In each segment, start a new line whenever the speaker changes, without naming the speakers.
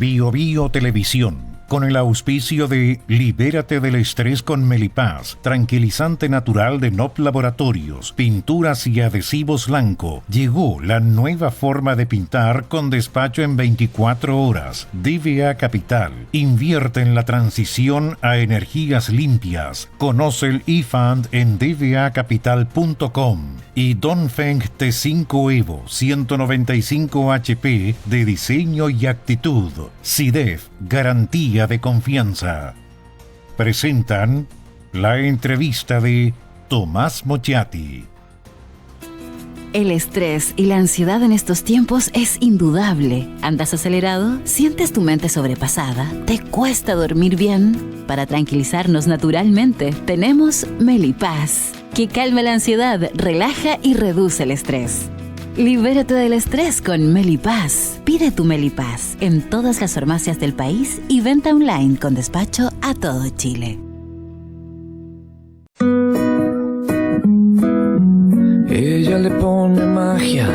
Bio Bio Televisión, con el auspicio de Libérate del estrés con Melipaz, tranquilizante natural de NOP Laboratorios, pinturas y adhesivos Lanco. Llegó la nueva forma de pintar con despacho en 24 horas. DVA Capital, invierte en la transición a energías limpias. Conoce el eFund en dvacapital.com. Y Dongfeng T5 Evo 195 HP de diseño y actitud. SIDEF, garantía de confianza. Presentan la entrevista de Tomás Mochati.
El estrés y la ansiedad en estos tiempos es indudable. ¿Andas acelerado? ¿Sientes tu mente sobrepasada? ¿Te cuesta dormir bien? Para tranquilizarnos naturalmente, tenemos Melipaz, que calma la ansiedad, relaja y reduce el estrés. Libérate del estrés con Melipaz. Pide tu Melipaz en todas las farmacias del país y venta online con despacho a todo Chile.
Ella le pone magia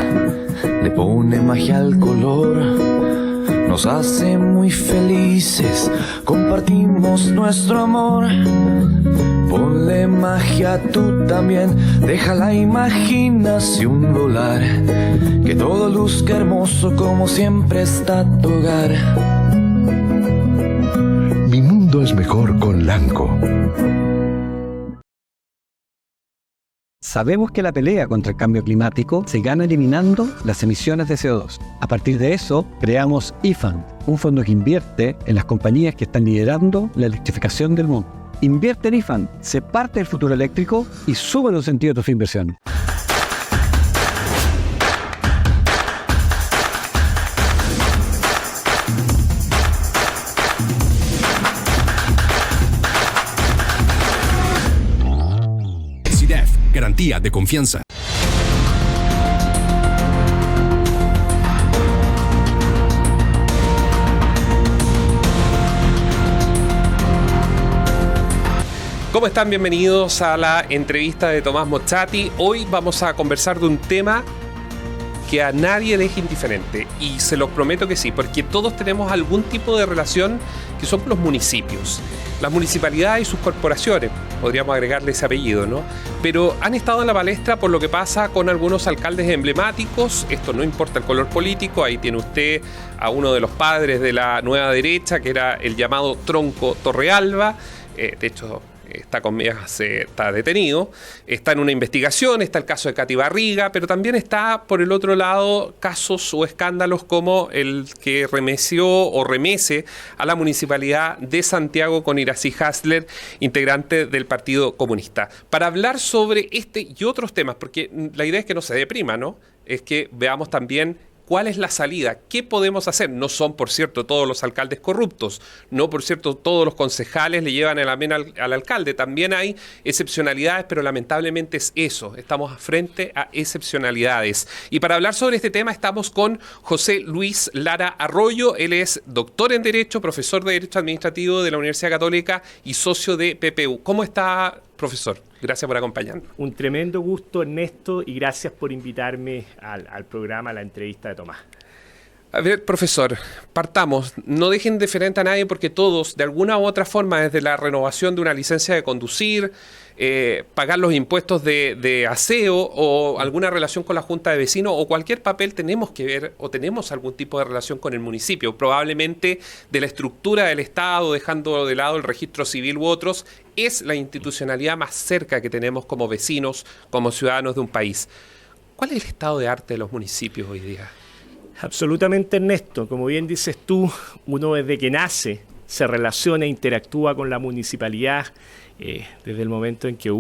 al color. Nos hace muy felices, compartimos nuestro amor. Ponle magia tú también, deja la imaginación volar. Que todo luzca hermoso como siempre está tu hogar.
Mi mundo es mejor con Lanco.
Sabemos que la pelea contra el cambio climático se gana eliminando las emisiones de CO2. A partir de eso, creamos eFund, un fondo que invierte en las compañías que están liderando la electrificación del mundo. Invierte en eFund, sé parte del futuro eléctrico y sube un sentido de tu inversión.
SIDEF, garantía de confianza. ¿Cómo están? Bienvenidos a la entrevista de Tomás Mochati. Hoy vamos a conversar de un tema que a nadie deja indiferente, y se los prometo que sí, porque todos tenemos algún tipo de relación que son los municipios, las municipalidades y sus corporaciones, podríamos agregarle ese apellido, ¿no? Pero han estado en la palestra por lo que pasa con algunos alcaldes emblemáticos. Esto no importa el color político. Ahí tiene usted a uno de los padres de la nueva derecha, que era el llamado Tronco Torrealba. De hecho, está detenido, está en una investigación, está el caso de Katy Barriga, pero también está, por el otro lado, casos o escándalos como el que remece a la municipalidad de Santiago con Iracy Hasler, integrante del Partido Comunista. Para hablar sobre este y otros temas, porque la idea es que no se deprima, ¿no? Es que veamos también ¿cuál es la salida? ¿Qué podemos hacer? No son, por cierto, todos los alcaldes corruptos. No, por cierto, todos los concejales le llevan el amén al alcalde. También hay excepcionalidades, pero lamentablemente es eso. Estamos frente a excepcionalidades. Y para hablar sobre este tema estamos con José Luis Lara Arroyo. Él es doctor en Derecho, profesor de Derecho Administrativo de la Universidad Católica y socio de PPU. ¿Cómo está, profesor? Gracias por acompañarnos.
Un tremendo gusto, Ernesto, y gracias por invitarme al programa, a la entrevista de Tomás.
A ver, profesor, partamos. No dejen indiferente a nadie, porque todos, de alguna u otra forma, desde la renovación de una licencia de conducir, pagar los impuestos de aseo o alguna relación con la Junta de Vecinos o cualquier papel, tenemos que ver o tenemos algún tipo de relación con el municipio, probablemente de la estructura del Estado, dejando de lado el registro civil u otros. Es la institucionalidad más cerca que tenemos como vecinos, como ciudadanos de un país. ¿Cuál es el estado de arte de los municipios hoy día?
Absolutamente, Ernesto. Como bien dices tú, uno desde que nace se relaciona e interactúa con la municipalidad desde el momento en que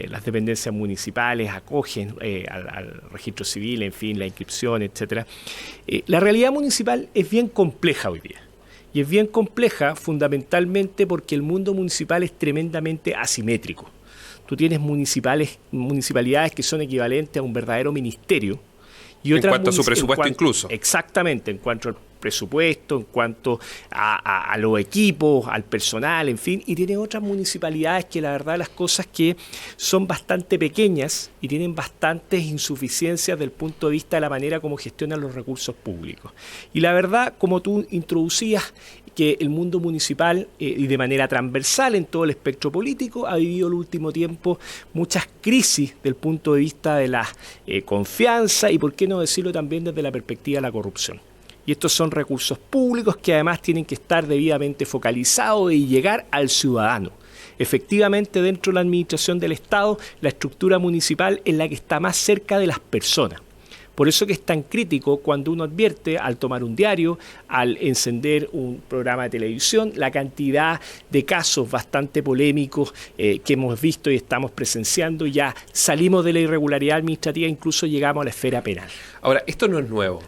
las dependencias municipales acogen al registro civil, en fin, la inscripción, etcétera. La realidad municipal es bien compleja hoy día. Y es bien compleja fundamentalmente porque el mundo municipal es tremendamente asimétrico. Tú tienes municipalidades que son equivalentes a un verdadero ministerio. Y
en cuanto a su presupuesto incluso.
Exactamente, en cuanto al presupuesto, en cuanto a los equipos, al personal, en fin, y tiene otras municipalidades que la verdad las cosas que son bastante pequeñas y tienen bastantes insuficiencias desde el punto de vista de la manera como gestionan los recursos públicos. Y la verdad, como tú introducías, que el mundo municipal y de manera transversal en todo el espectro político ha vivido el último tiempo muchas crisis del punto de vista de la confianza y, por qué no decirlo, también desde la perspectiva de la corrupción. Y estos son recursos públicos que además tienen que estar debidamente focalizados y llegar al ciudadano. Efectivamente, dentro de la administración del Estado, la estructura municipal es la que está más cerca de las personas. Por eso que es tan crítico cuando uno advierte al tomar un diario, al encender un programa de televisión, la cantidad de casos bastante polémicos que hemos visto y estamos presenciando. Ya salimos de la irregularidad administrativa, incluso llegamos a la esfera penal.
Ahora, esto no es nuevo.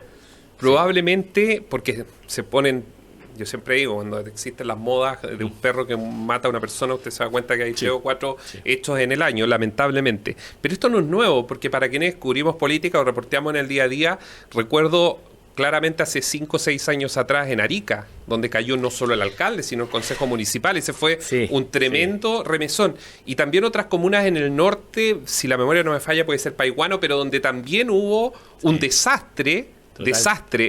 Probablemente porque se ponen... Yo siempre digo, cuando existen las modas de un perro que mata a una persona, usted se da cuenta que hay 3 o 4 hechos en el año, lamentablemente. Pero esto no es nuevo, porque para quienes cubrimos política o reporteamos en el día a día, recuerdo claramente hace 5 o 6 años atrás en Arica, donde cayó no solo el alcalde, sino el consejo municipal. Ese fue un tremendo remesón. Y también otras comunas en el norte, si la memoria no me falla, puede ser Paiguano, pero donde también hubo un desastre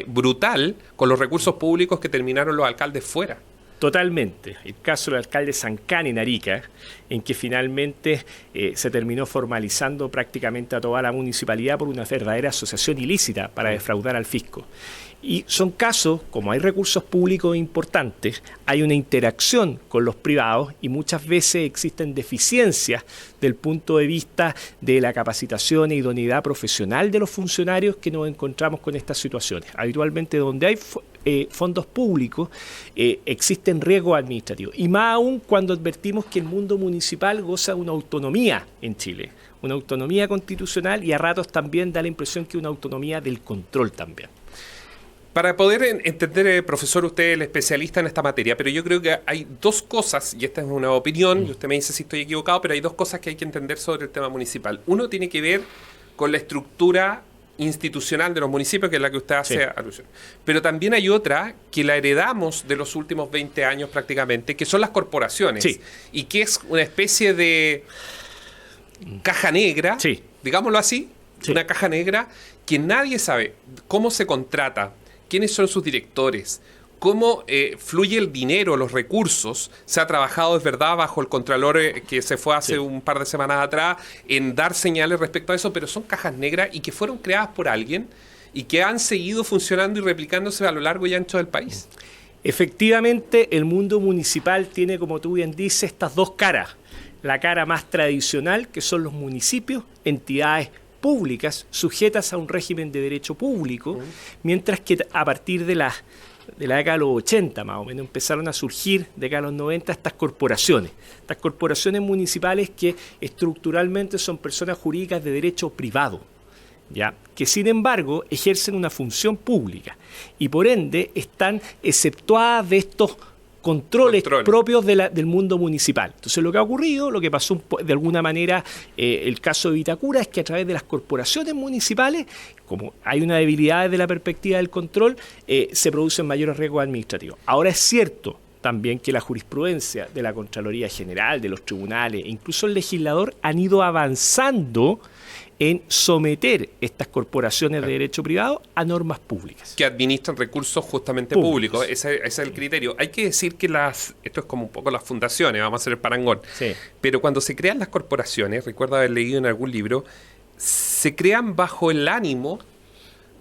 brutal con los recursos públicos que terminaron los alcaldes fuera.
Totalmente. El caso del alcalde Sancán en Arica, en que finalmente se terminó formalizando prácticamente a toda la municipalidad por una verdadera asociación ilícita para defraudar al fisco. Y son casos, como hay recursos públicos importantes, hay una interacción con los privados y muchas veces existen deficiencias del punto de vista de la capacitación e idoneidad profesional de los funcionarios que nos encontramos con estas situaciones. Habitualmente donde hay fondos públicos existen riesgos administrativos. Y más aún cuando advertimos que el mundo municipal goza de una autonomía en Chile, una autonomía constitucional y a ratos también da la impresión que una autonomía del control también.
Para poder entender, profesor, usted es el especialista en esta materia, pero yo creo que hay 2 cosas, y esta es una opinión, y usted me dice si estoy equivocado, pero hay 2 cosas que hay que entender sobre el tema municipal. Uno tiene que ver con la estructura institucional de los municipios, que es la que usted hace alusión. Pero también hay otra que la heredamos de los últimos 20 años prácticamente, que son las corporaciones, y que es una especie de caja negra, digámoslo así, una caja negra que nadie sabe cómo se contrata, quiénes son sus directores, cómo fluye el dinero, los recursos. Se ha trabajado, es verdad, bajo el contralor que se fue hace un par de semanas atrás en dar señales respecto a eso, pero son cajas negras y que fueron creadas por alguien y que han seguido funcionando y replicándose a lo largo y ancho del país.
Efectivamente, el mundo municipal tiene, como tú bien dices, estas 2 caras. La cara más tradicional, que son los municipios, entidades públicas sujetas a un régimen de derecho público, mientras que a partir de la década de los 80 más o menos empezaron a surgir, década de los 90, estas corporaciones municipales que estructuralmente son personas jurídicas de derecho privado, ¿ya? Que sin embargo ejercen una función pública y por ende están exceptuadas de estos controles propios del mundo municipal. Entonces lo que ha ocurrido, lo que pasó de alguna manera, el caso de Vitacura, es que a través de las corporaciones municipales, como hay una debilidad desde la perspectiva del control, se producen mayores riesgos administrativos. Ahora es cierto también que la jurisprudencia de la Contraloría General, de los tribunales e incluso el legislador han ido avanzando en someter estas corporaciones de derecho privado a normas públicas.
Que administran recursos justamente públicos. Ese es el criterio. Hay que decir que esto es como un poco las fundaciones, vamos a hacer el parangón. Pero cuando se crean las corporaciones, recuerdo haber leído en algún libro, se crean bajo el ánimo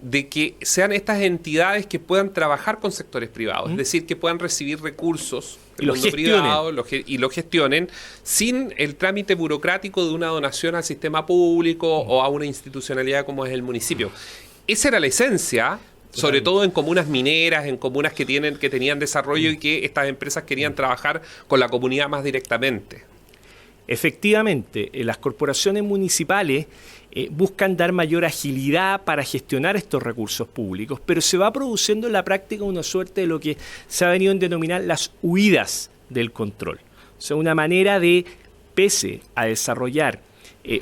de que sean estas entidades que puedan trabajar con sectores privados, es decir, que puedan recibir recursos del mundo privado y lo gestionen sin el trámite burocrático de una donación al sistema público o a una institucionalidad como es el municipio. Esa era la esencia, sobre todo en comunas mineras, en comunas que tenían desarrollo y que estas empresas querían trabajar con la comunidad más directamente.
Efectivamente, las corporaciones municipales buscan dar mayor agilidad para gestionar estos recursos públicos, pero se va produciendo en la práctica una suerte de lo que se ha venido a denominar las huidas del control. O sea, una manera de, pese a desarrollar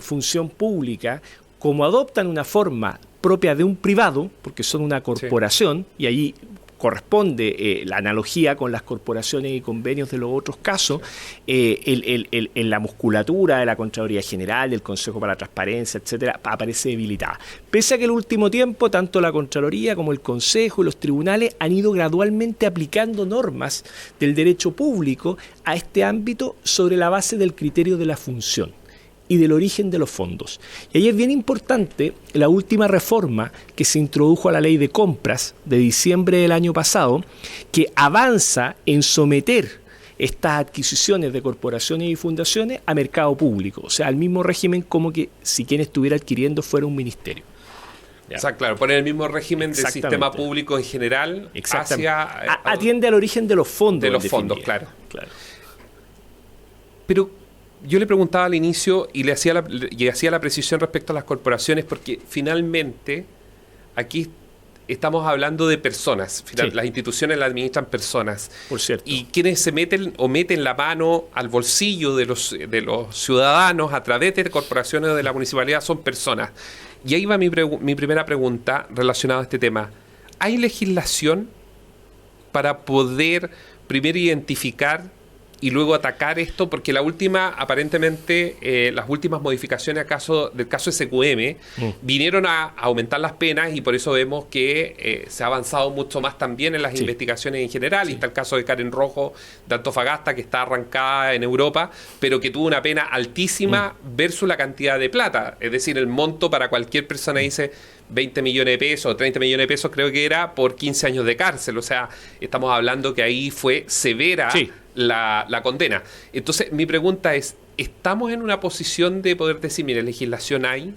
función pública, como adoptan una forma propia de un privado, porque son una corporación, y ahí corresponde la analogía con las corporaciones y convenios de los otros casos, en la musculatura de la Contraloría General, del Consejo para la Transparencia, etcétera, aparece debilitada. Pese a que en el último tiempo, tanto la Contraloría como el Consejo y los tribunales han ido gradualmente aplicando normas del derecho público a este ámbito sobre la base del criterio de la función y del origen de los fondos. Y ahí es bien importante la última reforma que se introdujo a la ley de compras de diciembre del año pasado, que avanza en someter estas adquisiciones de corporaciones y fundaciones a mercado público, o sea, al mismo régimen como que si quien estuviera adquiriendo fuera un ministerio.
O sea, claro, poner el mismo régimen del sistema público en general hacia...
atiende al origen de los fondos.
De los fondos, claro. Pero yo le preguntaba al inicio y hacía la precisión respecto a las corporaciones, porque finalmente aquí estamos hablando de personas. Las instituciones las administran personas.
Por cierto.
Y quienes se meten la mano al bolsillo de los ciudadanos a través de corporaciones o de la municipalidad son personas. Y ahí va mi primera pregunta relacionada a este tema. ¿Hay legislación para poder primero identificar y luego atacar esto? Porque la última, aparentemente, las últimas modificaciones del caso SQM vinieron a aumentar las penas, y por eso vemos que se ha avanzado mucho más también en las investigaciones en general. Y está el caso de Karen Rojo de Antofagasta, que está arrancada en Europa, pero que tuvo una pena altísima versus la cantidad de plata. Es decir, el monto para cualquier persona dice 20 millones de pesos o 30 millones de pesos, creo que era, por 15 años de cárcel. O sea, estamos hablando que ahí fue severa la condena. Entonces, mi pregunta es, ¿estamos en una posición de poder decir, mire, legislación hay?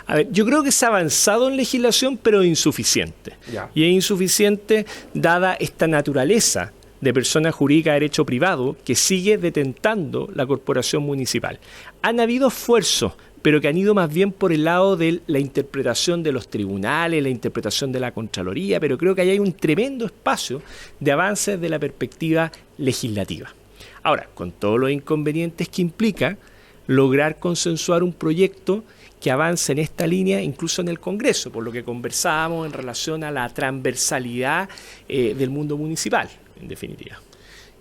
A ver, yo creo que se ha avanzado en legislación, pero insuficiente. Y es insuficiente dada esta naturaleza de persona jurídica de derecho privado que sigue detentando la corporación municipal. Han habido esfuerzos, pero que han ido más bien por el lado de la interpretación de los tribunales, la interpretación de la Contraloría, pero creo que ahí hay un tremendo espacio de avance desde la perspectiva legislativa. Ahora, con todos los inconvenientes que implica lograr consensuar un proyecto que avance en esta línea, incluso en el Congreso, por lo que conversábamos en relación a la transversalidad del mundo municipal, en definitiva.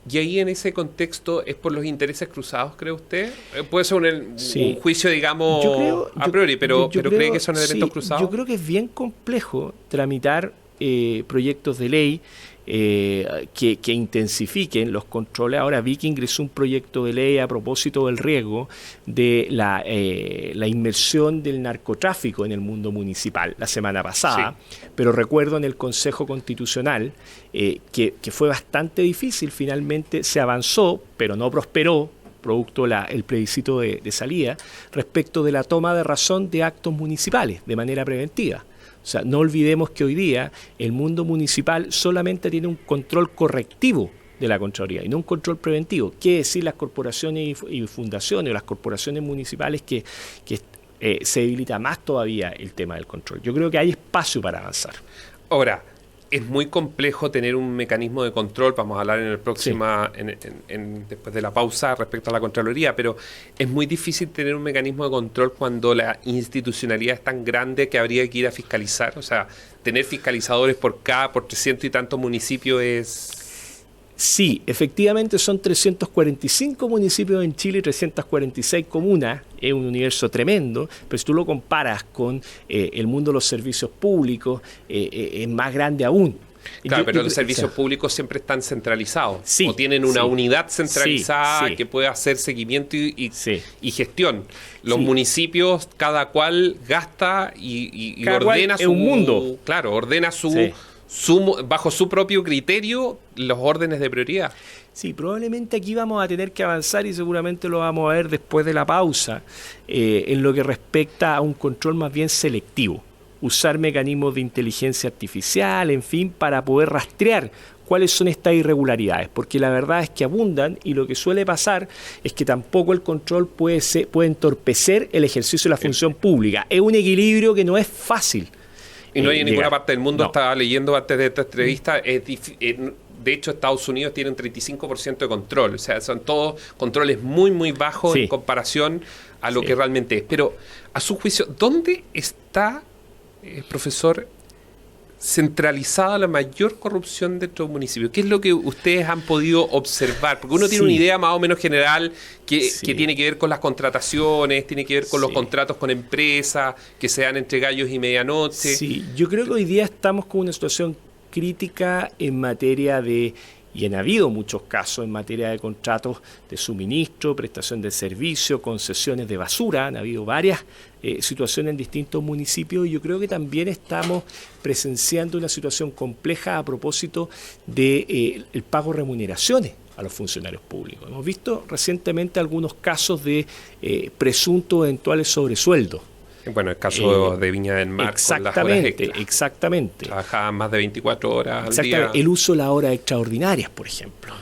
Y ahí, en ese contexto, ¿es por los intereses cruzados, cree usted? Puede ser un juicio, digamos, a priori, pero ¿cree que son elementos cruzados?
Yo creo que es bien complejo tramitar proyectos de ley que intensifiquen los controles. Ahora vi que ingresó un proyecto de ley a propósito del riesgo de la inmersión del narcotráfico en el mundo municipal la semana pasada, pero recuerdo en el Consejo Constitucional que fue bastante difícil. Finalmente se avanzó, pero no prosperó, producto el plebiscito de salida, respecto de la toma de razón de actos municipales de manera preventiva. O sea, no olvidemos que hoy día el mundo municipal solamente tiene un control correctivo de la Contraloría y no un control preventivo. ¿Qué decir las corporaciones y fundaciones o las corporaciones municipales que se debilita más todavía el tema del control? Yo creo que hay espacio para avanzar.
Ahora, es muy complejo tener un mecanismo de control, vamos a hablar en el próximo, después de la pausa respecto a la Contraloría, pero es muy difícil tener un mecanismo de control cuando la institucionalidad es tan grande que habría que ir a fiscalizar. O sea, tener fiscalizadores por 300 y tantos municipios es...
Sí, efectivamente son 345 municipios en Chile y 346 comunas. Es un universo tremendo, pero si tú lo comparas con el mundo de los servicios públicos, es más grande aún.
Claro, pero los servicios públicos siempre están centralizados, o tienen una unidad centralizada que puede hacer seguimiento y gestión. Los municipios, cada cual gasta y cada ordena
su mundo.
Claro, ordena bajo su propio criterio los órdenes de prioridad.
Sí, probablemente aquí vamos a tener que avanzar y seguramente lo vamos a ver después de la pausa en lo que respecta a un control más bien selectivo. Usar mecanismos de inteligencia artificial, en fin, para poder rastrear cuáles son estas irregularidades, porque la verdad es que abundan y lo que suele pasar es que tampoco el control puede entorpecer el ejercicio de la función pública. Es un equilibrio que no es fácil.
Y no hay en ninguna parte del mundo, estaba leyendo antes de esta entrevista, de hecho Estados Unidos tiene un 35% de control, o sea, son todos controles muy, muy bajos en comparación a lo que realmente es. Pero, a su juicio, ¿dónde está, profesor, centralizada la mayor corrupción dentro de un municipio? ¿Qué es lo que ustedes han podido observar? Porque uno tiene una idea más o menos general que tiene que ver con las contrataciones, tiene que ver con los contratos con empresas, que se dan entre gallos y medianoche.
Sí, yo creo que hoy día estamos con una situación crítica en materia de, y han habido muchos casos en materia de contratos de suministro, prestación de servicio, concesiones de basura, han habido varias situaciones en distintos municipios y yo creo que también estamos presenciando una situación compleja a propósito de el pago de remuneraciones a los funcionarios públicos. Hemos visto recientemente algunos casos de presuntos eventuales sobresueldos.
Bueno, el caso de Viña del Mar con las horas extras.
Exactamente.
Trabajaban más de 24 horas al día.
El uso de las horas extraordinarias, por ejemplo.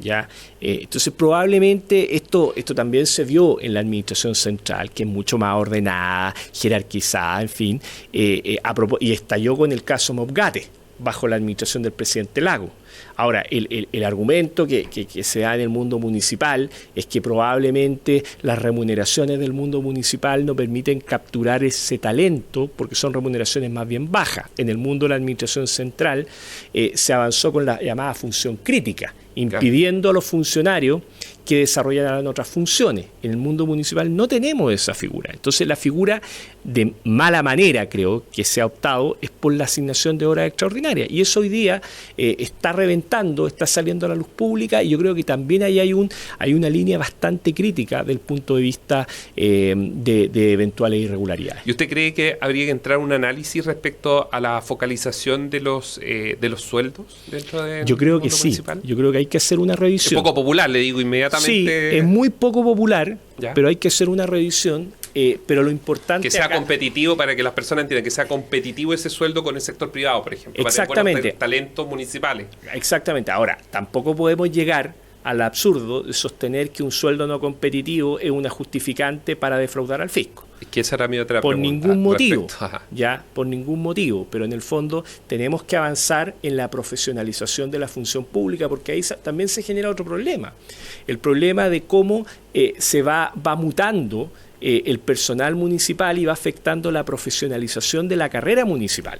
¿Ya? Entonces, probablemente esto también se vio en la administración central, que es mucho más ordenada, jerarquizada, en fin, y estalló con el caso Mobgate, bajo la administración del presidente Lago. Ahora, el argumento que se da en el mundo municipal es que probablemente las remuneraciones del mundo municipal no permiten capturar ese talento porque son remuneraciones más bien bajas. En el mundo de la administración central se avanzó con la llamada función crítica, impidiendo a los funcionarios que desarrollaran otras funciones. En el mundo municipal no tenemos esa figura. Entonces la figura de mala manera, creo, que se ha optado es por la asignación de horas extraordinarias. Y eso hoy día está reventando, está saliendo a la luz pública y yo creo que también ahí hay una línea bastante crítica del punto de vista de eventuales irregularidades.
¿Y usted cree que habría que entrar a un análisis respecto a la focalización de los sueldos dentro del
Yo creo
mundo
que sí.
municipal?
Yo creo que hay que hacer una revisión.
Es poco popular, le digo inmediatamente.
Sí, es muy poco popular, pero hay que hacer una revisión. Pero lo importante
que sea
acá,
competitivo para que las personas entiendan que sea competitivo ese sueldo con el sector privado, por ejemplo.
Exactamente.
Para tener buenos talentos municipales.
Exactamente. Ahora, tampoco podemos llegar al absurdo de sostener que un sueldo no competitivo es una justificante para defraudar al fisco.
Es que esa era mi otra
por
pregunta.
Ningún motivo, por ningún motivo. Pero en el fondo tenemos que avanzar en la profesionalización de la función pública, porque ahí también se genera otro problema. El problema de cómo se va mutando el personal municipal y va afectando la profesionalización de la carrera municipal.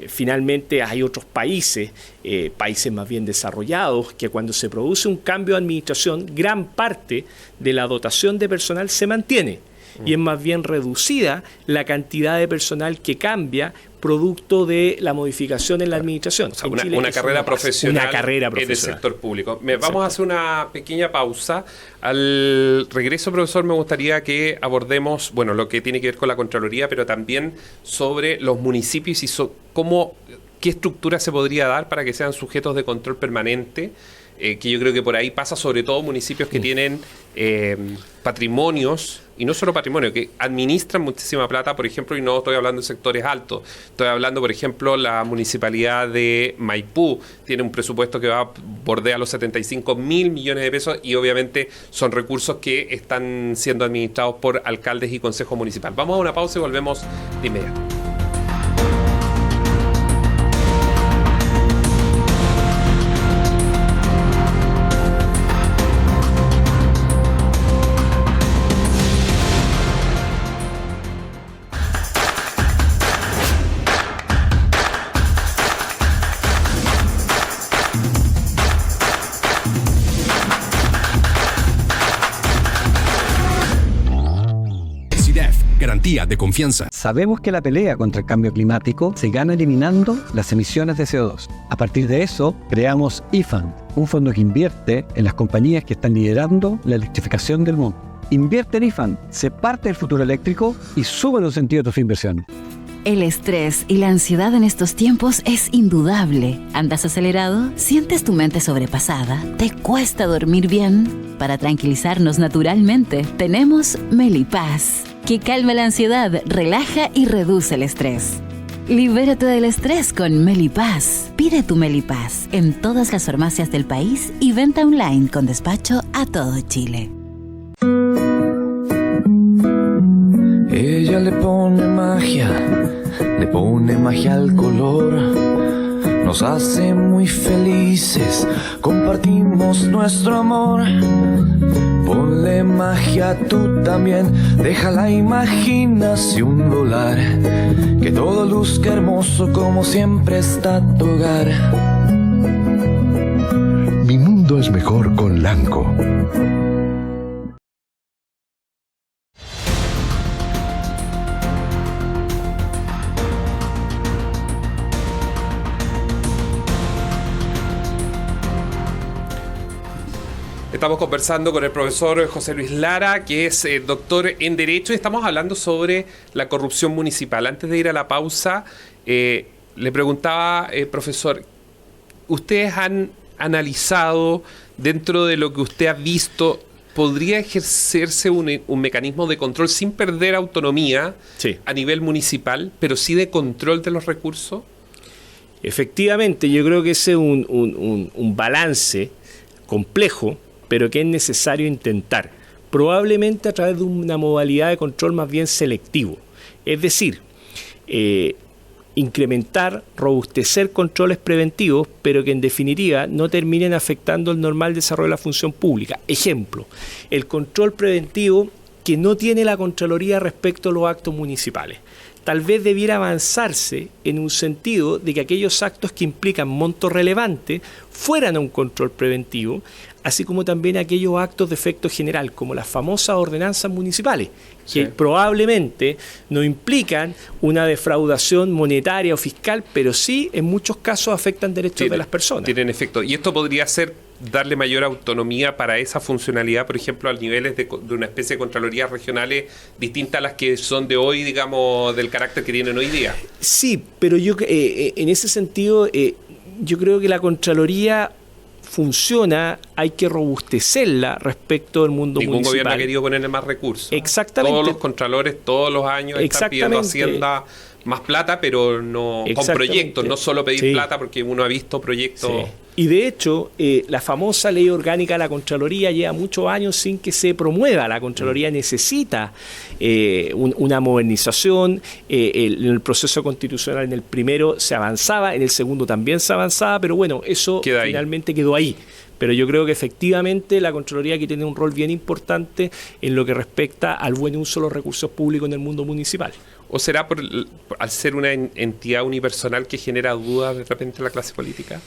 Finalmente hay otros países más bien desarrollados, que cuando se produce un cambio de administración, gran parte de la dotación de personal se mantiene y es más bien reducida la cantidad de personal que cambia producto de la modificación en la administración.
O sea, una carrera profesional en el sector público. Vamos a hacer una pequeña pausa. Al regreso, profesor, me gustaría que abordemos lo que tiene que ver con la Contraloría, pero también sobre los municipios y qué estructura se podría dar para que sean sujetos de control permanente, que yo creo que por ahí pasa, sobre todo municipios que tienen patrimonios, y no solo patrimonio, que administran muchísima plata, por ejemplo, y no estoy hablando de sectores altos, estoy hablando, por ejemplo, la municipalidad de Maipú tiene un presupuesto que bordea los 75.000 millones de pesos y obviamente son recursos que están siendo administrados por alcaldes y consejo municipal. Vamos a una pausa y volvemos de inmediato.
Garantía de confianza.
Sabemos que la pelea contra el cambio climático se gana eliminando las emisiones de CO2. A partir de eso, creamos IFAN, un fondo que invierte en las compañías que están liderando la electrificación del mundo. Invierte en IFAN, se parte del futuro eléctrico y sube los sentidos de tu inversión.
El estrés y la ansiedad en estos tiempos es indudable. ¿Andas acelerado? ¿Sientes tu mente sobrepasada? ¿Te cuesta dormir bien? Para tranquilizarnos naturalmente, tenemos Melipaz, que calma la ansiedad, relaja y reduce el estrés. Libérate del estrés con Melipaz. Pide tu Melipaz en todas las farmacias del país y venta online con despacho a todo Chile.
Ella le pone magia al color. Nos hace muy felices, compartimos nuestro amor. Ponle magia tú también, deja la imaginación volar, que todo luzca hermoso como siempre está tu hogar.
Mi mundo es mejor con Lanco.
Estamos conversando con el profesor José Luis Lara, que es doctor en Derecho, y estamos hablando sobre la corrupción municipal. Antes de ir a la pausa, le preguntaba, profesor, ¿ustedes han analizado, dentro de lo que usted ha visto, podría ejercerse un mecanismo de control sin perder autonomía a nivel municipal, pero sí de control de los recursos?
Efectivamente, yo creo que ese es un balance complejo, pero que es necesario intentar, probablemente a través de una modalidad de control más bien selectivo. Es decir, incrementar, robustecer controles preventivos, pero que en definitiva no terminen afectando el normal desarrollo de la función pública. Ejemplo, el control preventivo que no tiene la Contraloría respecto a los actos municipales. Tal vez debiera avanzarse en un sentido de que aquellos actos que implican monto relevante fueran a un control preventivo, así como también aquellos actos de efecto general, como las famosas ordenanzas municipales, que probablemente no implican una defraudación monetaria o fiscal, pero sí en muchos casos afectan derechos de las personas.
Tienen efecto. Y esto podría ser darle mayor autonomía para esa funcionalidad, por ejemplo, a niveles de una especie de contralorías regionales distintas a las que son de hoy, digamos, del carácter que tienen hoy día.
Sí, pero yo en ese sentido, yo creo que la Contraloría funciona, hay que robustecerla respecto del mundo municipal.
Ningún gobierno ha querido ponerle más recursos.
Exactamente.
Todos los contralores todos los años están pidiendo a Hacienda más plata, pero no con proyectos, no solo pedir plata, porque uno ha visto proyectos.
Sí. Y de hecho, la famosa ley orgánica de la Contraloría lleva muchos años sin que se promueva. La Contraloría necesita una modernización. En el proceso constitucional, en el primero se avanzaba, en el segundo también se avanzaba, pero bueno, eso finalmente quedó ahí. Pero yo creo que efectivamente la Contraloría aquí tiene un rol bien importante en lo que respecta al buen uso de los recursos públicos en el mundo municipal.
¿O será al ser una entidad unipersonal que genera dudas de repente en la clase política?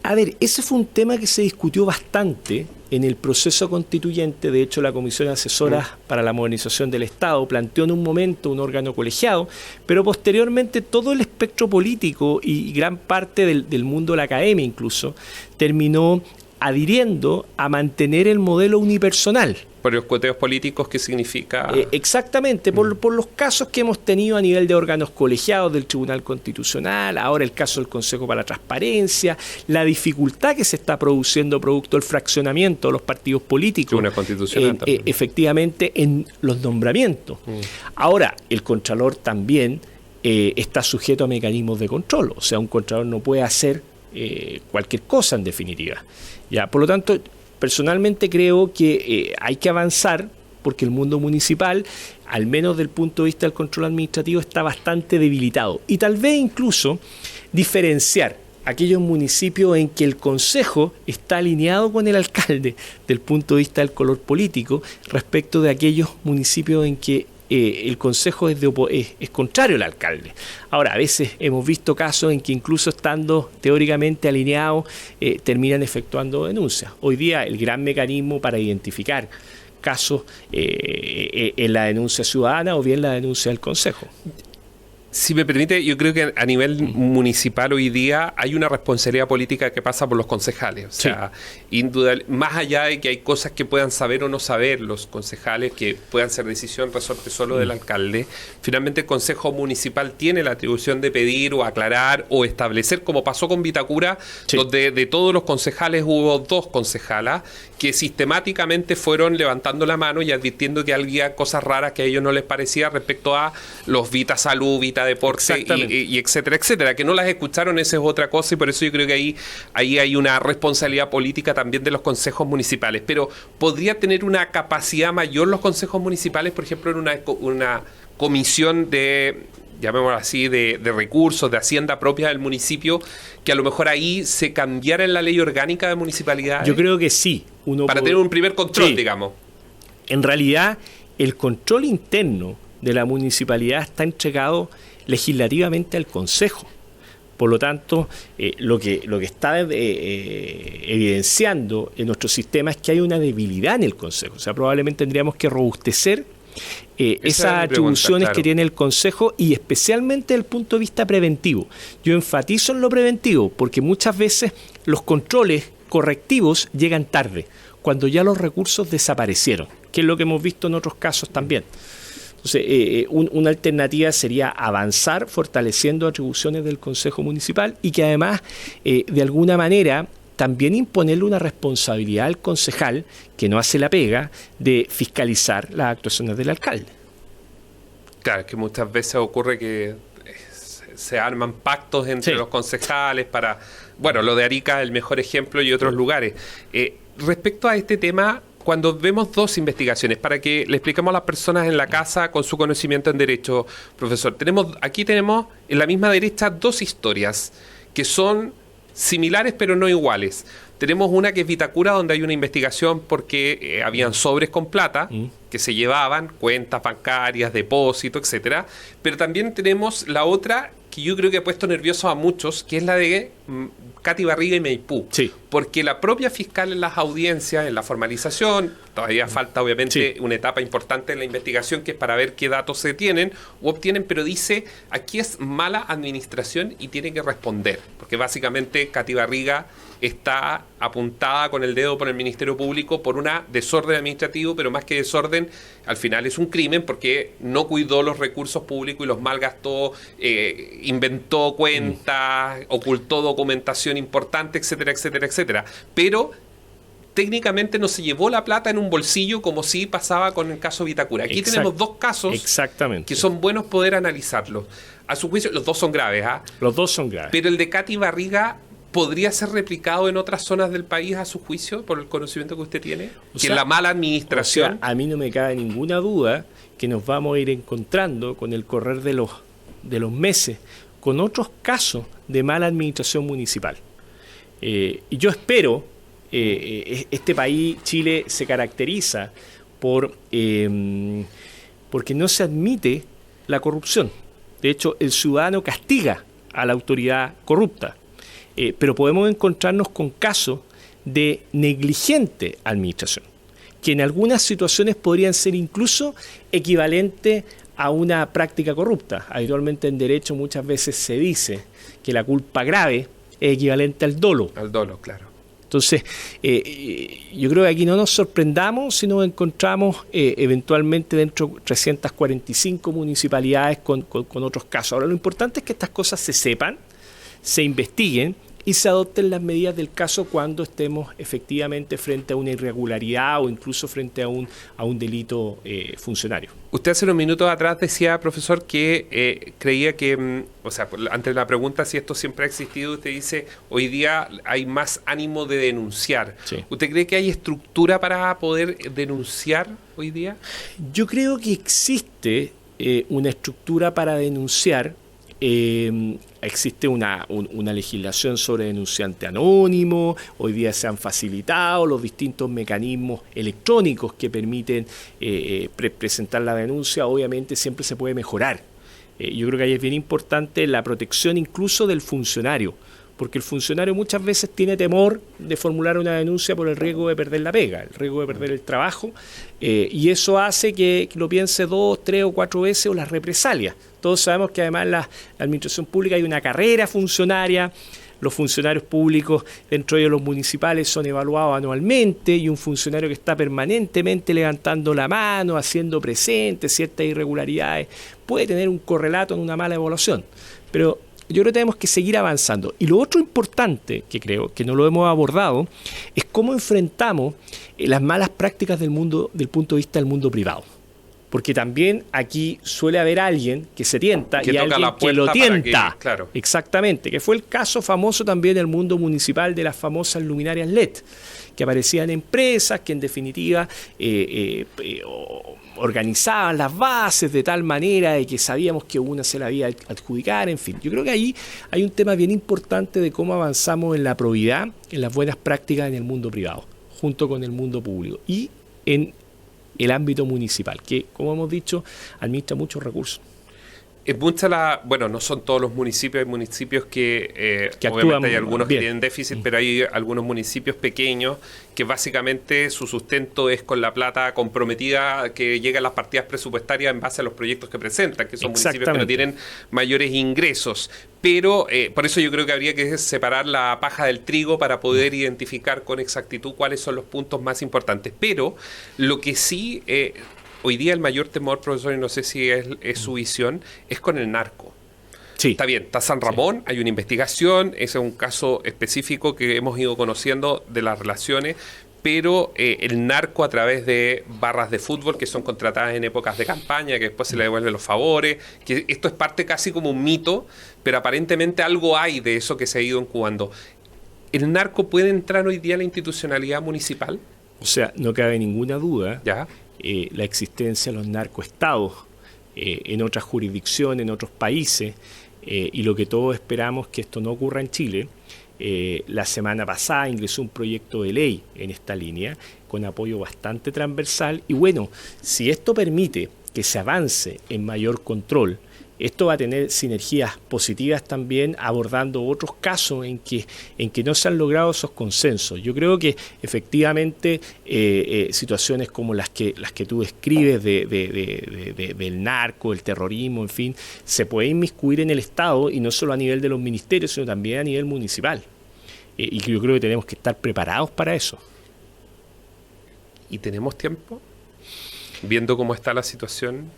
A ver, ese fue un tema que se discutió bastante en el proceso constituyente. De hecho, la Comisión Asesora para la Modernización del Estado planteó en un momento un órgano colegiado, pero posteriormente todo el espectro político y gran parte del mundo de la academia incluso terminó adhiriendo a mantener el modelo unipersonal.
¿Por los cuoteos políticos qué significa?
Exactamente, por los casos que hemos tenido a nivel de órganos colegiados del Tribunal Constitucional, ahora el caso del Consejo para la Transparencia, la dificultad que se está produciendo producto del fraccionamiento de los partidos políticos,
Tribunal Constitucional
efectivamente en los nombramientos. Ahora, el Contralor también está sujeto a mecanismos de control, o sea, un Contralor no puede hacer cualquier cosa en definitiva. Ya, por lo tanto, personalmente creo que hay que avanzar porque el mundo municipal, al menos desde el punto de vista del control administrativo, está bastante debilitado. Y tal vez incluso diferenciar aquellos municipios en que el consejo está alineado con el alcalde del punto de vista del color político respecto de aquellos municipios en que el consejo es contrario al alcalde. Ahora, a veces hemos visto casos en que incluso estando teóricamente alineados terminan efectuando denuncias. Hoy día el gran mecanismo para identificar casos es la denuncia ciudadana o bien la denuncia del consejo.
Si me permite, yo creo que a nivel municipal hoy día hay una responsabilidad política que pasa por los concejales. O sea, más allá de que hay cosas que puedan saber o no saber los concejales, que puedan ser decisión resorte solo del alcalde, finalmente el Consejo Municipal tiene la atribución de pedir o aclarar o establecer, como pasó con Vitacura, donde de todos los concejales hubo 2 concejalas que sistemáticamente fueron levantando la mano y advirtiendo que había cosas raras que a ellos no les parecía respecto a los Vita Salud, Vita Deporte y etcétera, etcétera. Que no las escucharon, esa es otra cosa, y por eso yo creo que ahí hay una responsabilidad política también de los consejos municipales. Pero ¿podría tener una capacidad mayor los consejos municipales, por ejemplo, en una comisión de, llamémoslo así, de recursos, de hacienda propia del municipio, que a lo mejor ahí se cambiara en la ley orgánica de municipalidades?
Yo creo que sí.
Para tener un primer control, digamos.
En realidad, el control interno de la municipalidad está entregado legislativamente al Consejo. Por lo tanto, lo que está evidenciando en nuestro sistema es que hay una debilidad en el Consejo. O sea, probablemente tendríamos que robustecer esas atribuciones que tiene el Consejo, y especialmente desde el punto de vista preventivo. Yo enfatizo en lo preventivo porque muchas veces los controles correctivos llegan tarde, cuando ya los recursos desaparecieron, que es lo que hemos visto en otros casos también. Entonces, una alternativa sería avanzar fortaleciendo atribuciones del Consejo Municipal, y que además, de alguna manera, también imponerle una responsabilidad al concejal, que no hace la pega, de fiscalizar las actuaciones del alcalde.
Claro, que muchas veces ocurre que se arman pactos entre los concejales para... Bueno, lo de Arica es el mejor ejemplo, y otros lugares. Respecto a este tema, cuando vemos dos investigaciones, para que le expliquemos a las personas en la casa con su conocimiento en derecho, profesor, aquí tenemos en la misma derecha dos historias que son similares pero no iguales. Tenemos una que es Vitacura, donde hay una investigación porque habían sobres con plata que se llevaban, cuentas bancarias, depósitos, etcétera. Pero también tenemos la otra que yo creo que ha puesto nerviosos a muchos, que es la de Katy Barriga y Maipú.
Sí.
Porque la propia fiscal en las audiencias, en la formalización, todavía falta obviamente una etapa importante en la investigación, que es para ver qué datos se tienen o obtienen, pero dice, aquí es mala administración y tiene que responder. Porque básicamente Katy Barriga está apuntada con el dedo por el Ministerio Público por una desorden administrativo, pero más que desorden, al final es un crimen porque no cuidó los recursos públicos y los malgastó, inventó cuentas, ocultó documentación importante, etcétera, etcétera, etcétera. Pero técnicamente no se llevó la plata en un bolsillo, como sí pasaba con el caso Vitacura. Aquí tenemos dos casos que son buenos poder analizarlos. A su juicio, los dos son graves.
Los dos son graves.
Pero el de Katy Barriga ¿podría ser replicado en otras zonas del país, a su juicio, por el conocimiento que usted tiene? Que la mala administración...
O sea, a mí no me cabe ninguna duda que nos vamos a ir encontrando con el correr de los meses con otros casos de mala administración municipal. Y yo espero, este país, Chile, se caracteriza porque no se admite la corrupción. De hecho, el ciudadano castiga a la autoridad corrupta. Pero podemos encontrarnos con casos de negligente administración, que en algunas situaciones podrían ser incluso equivalentes a una práctica corrupta. Habitualmente en derecho muchas veces se dice que la culpa grave es equivalente al dolo.
Al dolo, claro.
Entonces, yo creo que aquí no nos sorprendamos si nos encontramos eventualmente dentro de 345 municipalidades con otros casos. Ahora, lo importante es que estas cosas se sepan, se investiguen y se adopten las medidas del caso cuando estemos efectivamente frente a una irregularidad o incluso frente a un delito funcionario.
Usted hace unos minutos atrás decía, profesor, que creía que, ante la pregunta si esto siempre ha existido, usted dice, hoy día hay más ánimo de denunciar.
Sí.
¿Usted cree que hay estructura para poder denunciar hoy día?
Yo creo que existe una estructura para denunciar. Existe una legislación sobre denunciante anónimo. Hoy día se han facilitado los distintos mecanismos electrónicos que permiten presentar la denuncia. Obviamente siempre se puede mejorar. Yo creo que ahí es bien importante la protección incluso del funcionario, porque el funcionario muchas veces tiene temor de formular una denuncia por el riesgo de perder la pega, el riesgo de perder el trabajo, y eso hace que lo piense 2, 3 o 4 veces, o las represalias. Todos sabemos que además en la administración pública hay una carrera funcionaria. Los funcionarios públicos, dentro de ellos los municipales, son evaluados anualmente, y un funcionario que está permanentemente levantando la mano, haciendo presentes ciertas irregularidades, puede tener un correlato en una mala evaluación. Pero yo creo que tenemos que seguir avanzando. Y lo otro importante, que creo que no lo hemos abordado, es cómo enfrentamos las malas prácticas del punto de vista del mundo privado. Porque también aquí suele haber alguien que se tienta y alguien que lo tienta.
Claro.
Exactamente, que fue el caso famoso también del mundo municipal de las famosas luminarias LED, que aparecían empresas que en definitiva organizaban las bases de tal manera de que sabíamos que una se la había adjudicar, en fin. Yo creo que ahí hay un tema bien importante de cómo avanzamos en la probidad, en las buenas prácticas en el mundo privado, junto con el mundo público. Y en el ámbito municipal, que, como hemos dicho, administra muchos recursos.
Es bueno, no son todos los municipios, hay municipios que obviamente hay algunos
bien.
que tienen déficit, pero hay algunos municipios pequeños que básicamente su sustento es con la plata comprometida que llega a las partidas presupuestarias en base a los proyectos que presentan, que son municipios que no tienen mayores ingresos. Pero por eso yo creo que habría que separar la paja del trigo para poder identificar con exactitud cuáles son los puntos más importantes. Pero lo que sí... hoy día el mayor temor, profesor, y no sé si es su visión, es con el narco.
Sí.
Está bien, está San Ramón, hay una investigación, ese es un caso específico que hemos ido conociendo de las relaciones, pero el narco a través de barras de fútbol que son contratadas en épocas de campaña, que después se le devuelven los favores, que esto es parte casi como un mito, pero aparentemente algo hay de eso que se ha ido incubando. ¿El narco puede entrar hoy día a la institucionalidad municipal?
O sea, no cabe ninguna duda.
¿Ya?
La existencia de los narcoestados en otras jurisdicciones, en otros países, y lo que todos esperamos que esto no ocurra en Chile. La semana pasada ingresó un proyecto de ley en esta línea, con apoyo bastante transversal, y bueno, si esto permite que se avance en mayor control, esto va a tener sinergias positivas también abordando otros casos en que no se han logrado esos consensos. Yo creo que efectivamente situaciones como las que tú describes del narco, el terrorismo, en fin, se puede inmiscuir en el Estado y no solo a nivel de los ministerios, sino también a nivel municipal. Y yo creo que tenemos que estar preparados para eso.
¿Y tenemos tiempo? Viendo cómo está la situación.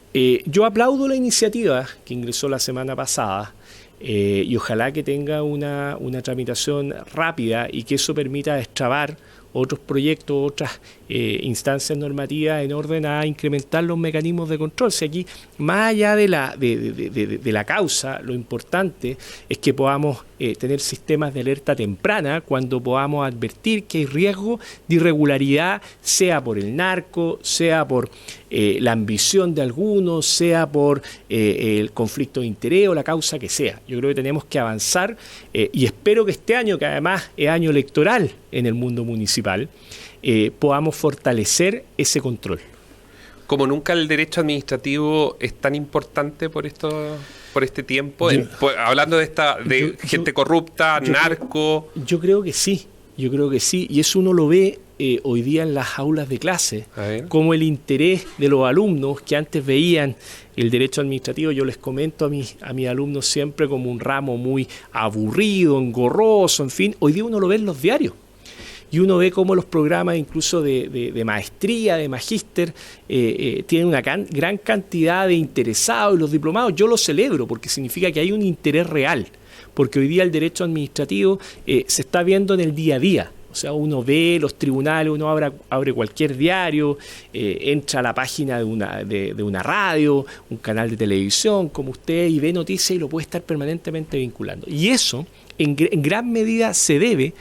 Yo aplaudo la iniciativa que ingresó la semana pasada y ojalá que tenga una tramitación rápida y que eso permita destrabar otros proyectos, otras instancias normativas en orden a incrementar los mecanismos de control. Si aquí, más allá de la causa, lo importante es que podamos tener sistemas de alerta temprana cuando podamos advertir que hay riesgo de irregularidad, sea por el narco, sea por la ambición de algunos, sea por el conflicto de interés o la causa que sea. Yo creo que tenemos que avanzar y espero que este año, que además es año electoral en el mundo municipal, podamos fortalecer ese control. Como nunca el derecho administrativo es tan importante por este tiempo, hablando de gente corrupta, narco. Yo creo que sí, y eso uno lo ve hoy día en las aulas de clase, como el interés de los alumnos que antes veían el derecho administrativo, yo les comento a mis alumnos siempre como un ramo muy aburrido, engorroso, en fin, hoy día uno lo ve en los diarios. Y uno ve cómo los programas incluso de maestría, de magíster, tienen una gran cantidad de interesados y los diplomados. Yo lo celebro porque significa que hay un interés real, porque hoy día el derecho administrativo se está viendo en el día a día. O sea, uno ve los tribunales, uno abre cualquier diario, entra a la página de una radio, un canal de televisión como usted, y ve noticias y lo puede estar permanentemente vinculando. Y eso en gran medida se debe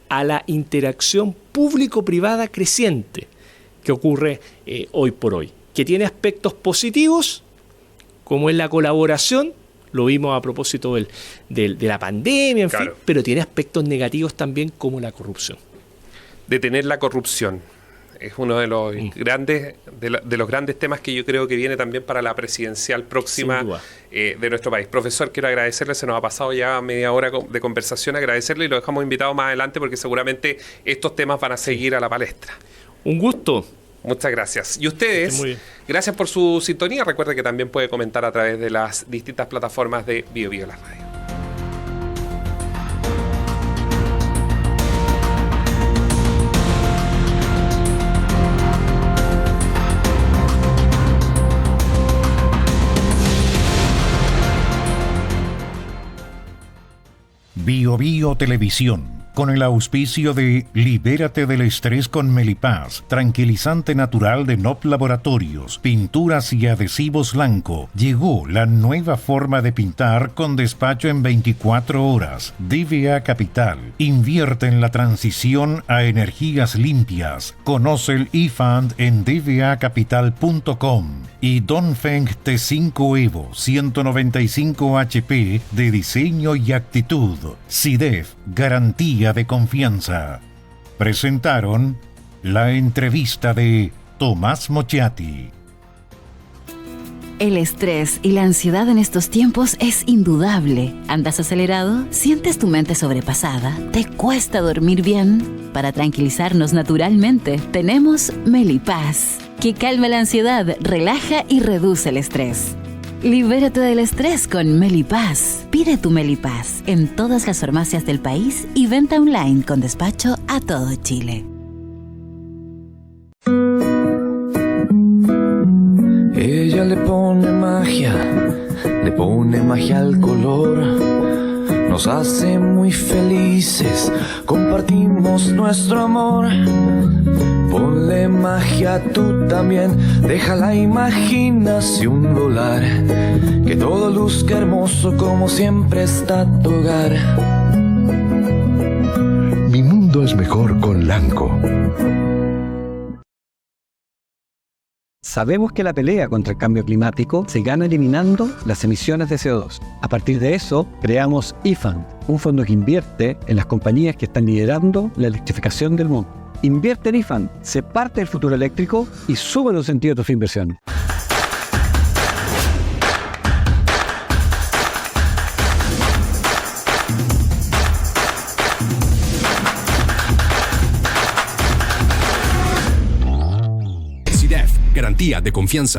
a la interacción público-privada creciente que ocurre hoy por hoy, que tiene aspectos positivos, como es la colaboración, lo vimos a propósito de la pandemia, en fin, pero tiene aspectos negativos también, como la corrupción. Detener la corrupción es uno de los grandes temas que yo creo que viene también para la presidencial próxima de nuestro país. Profesor, quiero agradecerle, se nos ha pasado ya media hora de conversación, agradecerle y lo dejamos invitado más adelante porque seguramente estos temas van a seguir a la palestra. Un gusto. Muchas gracias. Y ustedes, gracias por su sintonía. Recuerde que también puede comentar a través de las distintas plataformas de BioBio La Radio.
BioBio Televisión, con el auspicio de Libérate del estrés con Melipaz, tranquilizante natural de NOP Laboratorios, pinturas y adhesivos Blanco. Llegó la nueva forma de pintar con despacho en 24 horas. DVA Capital, invierte en la transición a energías limpias. Conoce el eFund en dvacapital.com. Y Dongfeng T5 Evo 195 HP de diseño y actitud. SIDEF, garantía de confianza. Presentaron la entrevista de Tomás Mochati.
El estrés y la ansiedad en estos tiempos es indudable. ¿Andas acelerado? ¿Sientes tu mente sobrepasada? ¿Te cuesta dormir bien? Para tranquilizarnos naturalmente, tenemos Melipaz, que calma la ansiedad, relaja y reduce el estrés. Libérate del estrés con Melipaz. Pide tu Melipaz en todas las farmacias del país y venta online con despacho a todo Chile.
Ella le pone magia al color. Nos hace muy felices, compartimos nuestro amor. Ponle magia tú también, deja la imaginación volar. Que todo luzca hermoso como siempre está tu hogar.
Mi mundo es mejor con Lanco.
Sabemos que la pelea contra el cambio climático se gana eliminando las emisiones de CO2. A partir de eso, creamos IFAN, un fondo que invierte en las compañías que están liderando la electrificación del mundo. Invierte en IFAN, sé parte del futuro eléctrico y sube los sentidos de tu inversión.
CIDEF, garantía de confianza.